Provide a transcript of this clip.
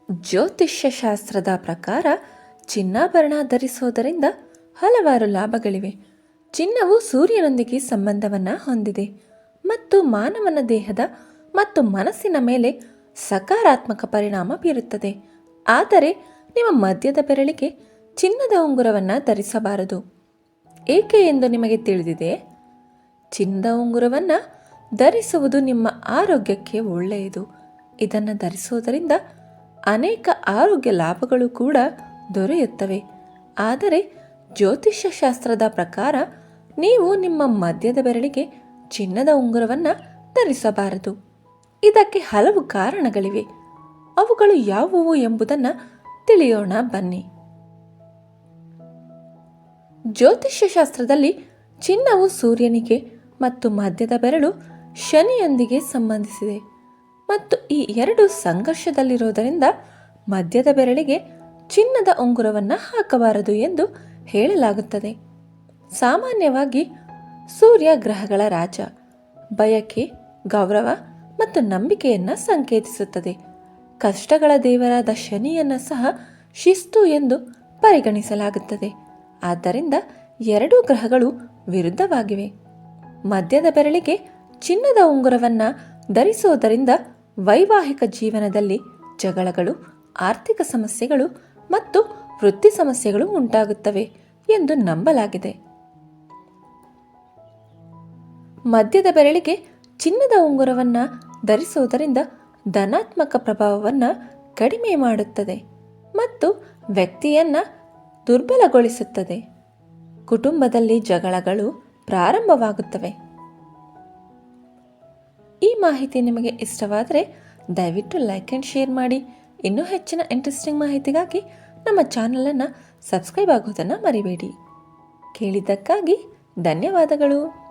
ಜ್ಯೋತಿಷ್ಯ ಶಾಸ್ತ್ರದ ಪ್ರಕಾರ ಚಿನ್ನಾಭರಣ ಧರಿಸೋದರಿಂದ ಹಲವಾರು ಲಾಭಗಳಿವೆ. ಚಿನ್ನವು ಸೂರ್ಯನೊಂದಿಗೆ ಸಂಬಂಧವನ್ನು ಹೊಂದಿದೆ ಮತ್ತು ಮಾನವನ ದೇಹದ ಮತ್ತು ಮನಸ್ಸಿನ ಮೇಲೆ ಸಕಾರಾತ್ಮಕ ಪರಿಣಾಮ ಬೀರುತ್ತದೆ. ಆದರೆ ನಿಮ್ಮ ಮಧ್ಯದ ಬೆರಳಿಗೆ ಚಿನ್ನದ ಉಂಗುರವನ್ನು ಧರಿಸಬಾರದು. ಏಕೆ ಎಂದು ನಿಮಗೆ ತಿಳಿದಿದೆ? ಚಿನ್ನದ ಉಂಗುರವನ್ನು ಧರಿಸುವುದು ನಿಮ್ಮ ಆರೋಗ್ಯಕ್ಕೆ ಒಳ್ಳೆಯದು. ಇದನ್ನು ಧರಿಸುವುದರಿಂದ ಅನೇಕ ಆರೋಗ್ಯ ಲಾಭಗಳು ಕೂಡ ದೊರೆಯುತ್ತವೆ. ಆದರೆ ಜ್ಯೋತಿಷ್ಯ ಶಾಸ್ತ್ರದ ಪ್ರಕಾರ ನೀವು ನಿಮ್ಮ ಮಧ್ಯದ ಬೆರಳಿಗೆ ಚಿನ್ನದ ಉಂಗುರವನ್ನು ಧರಿಸಬಾರದು. ಇದಕ್ಕೆ ಹಲವು ಕಾರಣಗಳಿವೆ. ಅವುಗಳು ಯಾವುವು ಎಂಬುದನ್ನು ತಿಳಿಯೋಣ ಬನ್ನಿ. ಜ್ಯೋತಿಷ್ಯ ಶಾಸ್ತ್ರದಲ್ಲಿ ಚಿನ್ನವು ಸೂರ್ಯನಿಗೆ ಮತ್ತು ಮಧ್ಯದ ಬೆರಳು ಶನಿಯೊಂದಿಗೆ ಸಂಬಂಧಿಸಿದೆ ಮತ್ತು ಈ ಎರಡು ಸಂಘರ್ಷದಲ್ಲಿರೋದರಿಂದ ಮಧ್ಯದ ಬೆರಳಿಗೆ ಚಿನ್ನದ ಉಂಗುರವನ್ನು ಹಾಕಬಾರದು ಎಂದು ಹೇಳಲಾಗುತ್ತದೆ. ಸಾಮಾನ್ಯವಾಗಿ ಸೂರ್ಯ ಗ್ರಹಗಳ ರಾಜ, ಬಯಕೆ, ಗೌರವ ಮತ್ತು ನಂಬಿಕೆಯನ್ನು ಸಂಕೇತಿಸುತ್ತದೆ. ಕಷ್ಟಗಳ ದೇವರಾದ ಶನಿಯನ್ನು ಸಹ ಶಿಸ್ತು ಎಂದು ಪರಿಗಣಿಸಲಾಗುತ್ತದೆ. ಆದ್ದರಿಂದ ಎರಡೂ ಗ್ರಹಗಳು ವಿರುದ್ಧವಾಗಿವೆ. ಮಧ್ಯದ ಬೆರಳಿಗೆ ಚಿನ್ನದ ಉಂಗುರವನ್ನು ಧರಿಸುವುದರಿಂದ ವೈವಾಹಿಕ ಜೀವನದಲ್ಲಿ ಜಗಳಗಳು, ಆರ್ಥಿಕ ಸಮಸ್ಯೆಗಳು ಮತ್ತು ವೃತ್ತಿ ಸಮಸ್ಯೆಗಳು ಉಂಟಾಗುತ್ತವೆ ಎಂದು ನಂಬಲಾಗಿದೆ. ಮಧ್ಯದ ಬೆರಳಿಗೆ ಚಿನ್ನದ ಉಂಗುರವನ್ನು ಧರಿಸುವುದರಿಂದ ಧನಾತ್ಮಕ ಪ್ರಭಾವವನ್ನು ಕಡಿಮೆ ಮಾಡುತ್ತದೆ ಮತ್ತು ವ್ಯಕ್ತಿಯನ್ನು ದುರ್ಬಲಗೊಳಿಸುತ್ತದೆ. ಕುಟುಂಬದಲ್ಲಿ ಜಗಳಗಳು ಪ್ರಾರಂಭವಾಗುತ್ತವೆ. ಈ ಮಾಹಿತಿ ನಿಮಗೆ ಇಷ್ಟವಾದರೆ ದಯವಿಟ್ಟು ಲೈಕ್ ಆ್ಯಂಡ್ ಶೇರ್ ಮಾಡಿ. ಇನ್ನೂ ಹೆಚ್ಚಿನ ಇಂಟ್ರೆಸ್ಟಿಂಗ್ ಮಾಹಿತಿಗಾಗಿ ನಮ್ಮ ಚಾನಲನ್ನು ಸಬ್ಸ್ಕ್ರೈಬ್ ಆಗೋದನ್ನು ಮರಿಬೇಡಿ. ಕೇಳಿದ್ದಕ್ಕಾಗಿ ಧನ್ಯವಾದಗಳು.